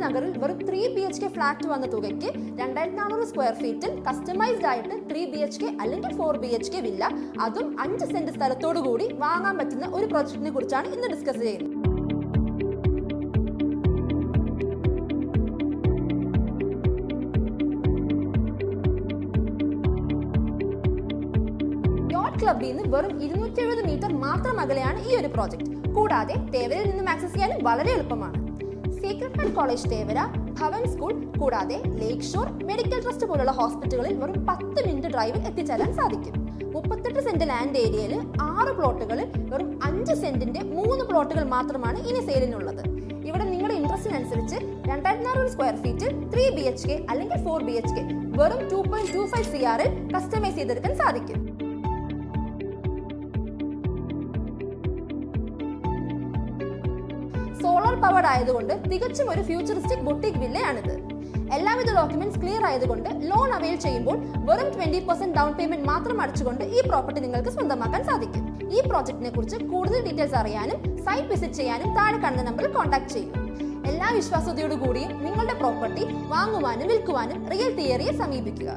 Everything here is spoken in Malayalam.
നഗറിൽ വെറും 3 BHK ഫ്ലാറ്റ് വന്ന തുകയ്ക്ക് 2400 സ്ക്വയർ ഫീറ്റിൽ കസ്റ്റമൈസ്ഡ് ആയിട്ട് 3 BHK അല്ലെങ്കിൽ 4 BHK വില്ല, അതും 5 സെന്റ് സ്ഥലത്തോടു കൂടി വാങ്ങാൻ പറ്റുന്ന ഒരു പ്രോജക്റ്റിനെ കുറിച്ചാണ് ഇന്ന് ഡിസ്കസ് ചെയ്യുന്നത്. യോട്ട് ക്ലബ്ബിൽ നിന്ന് വെറും 270 മീറ്റർ മാത്രം അകലെയാണ് ഈ ഒരു പ്രോജക്റ്റ്. കൂടാതെ തേവരയിൽ നിന്നും ആക്സസ് ചെയ്യാനും വളരെ എളുപ്പമാണ്. Secret heart college Thevara, Bhavan school കൂടാതെ ലേക്ക് ഷോർ മെഡിക്കൽ ട്രസ്റ്റ് പോലുള്ള ഹോസ്പിറ്റലുകളിൽ വെറും 10 മിനിറ്റ് ഡ്രൈവിൽ എത്തിച്ചേരാൻ സാധിക്കും. 38 സെന്റ് ലാൻഡ് ഏരിയയിൽ 6 പ്ലോട്ടുകളിൽ വെറും 5 സെന്റിന്റെ 3 പ്ലോട്ടുകൾ മാത്രമാണ് ഇനി സെയിലിനുള്ളത്. ഇവിടെ നിങ്ങളുടെ ഇൻട്രസ്റ്റിനനുസരിച്ച് 2400 സ്ക്വയർ ഫീറ്റിൽ 3 BHK അല്ലെങ്കിൽ 4 BHK വെറും 2.25 CR കസ്റ്റമൈസ് ചെയ്തെടുക്കാൻ സാധിക്കും. സോളാർ പവർഡ് ആയതുകൊണ്ട് തികച്ചും ഒരു ഫ്യൂച്ചറിസ്റ്റിക് ബൊട്ടിക് വില്ലയാണിത്. എല്ലാവിധ ഡോക്യുമെന്റ്സ് ക്ലിയർ ആയതുകൊണ്ട് ലോൺ അവൈൽ ചെയ്യുമ്പോൾ വെറും 20% ഡൗൺ പേയ്മെന്റ് മാത്രം അടച്ചുകൊണ്ട് ഈ പ്രോപ്പർട്ടി നിങ്ങൾക്ക് സ്വന്തമാക്കാൻ സാധിക്കും. ഈ പ്രോജക്റ്റിനെ കുറിച്ച് കൂടുതൽ ഡീറ്റെയിൽസ് അറിയാനും സൈറ്റ് വിസിറ്റ് ചെയ്യാനും താഴെ കാണുന്ന നമ്പറിൽ കോൺടാക്ട് ചെയ്യും. എല്ലാ വിശ്വാസ്യതയോടുകൂടിയും നിങ്ങളുടെ പ്രോപ്പർട്ടി വാങ്ങുവാനും വിൽക്കുവാനും റിയൽ തിയറിയെ സമീപിക്കുക.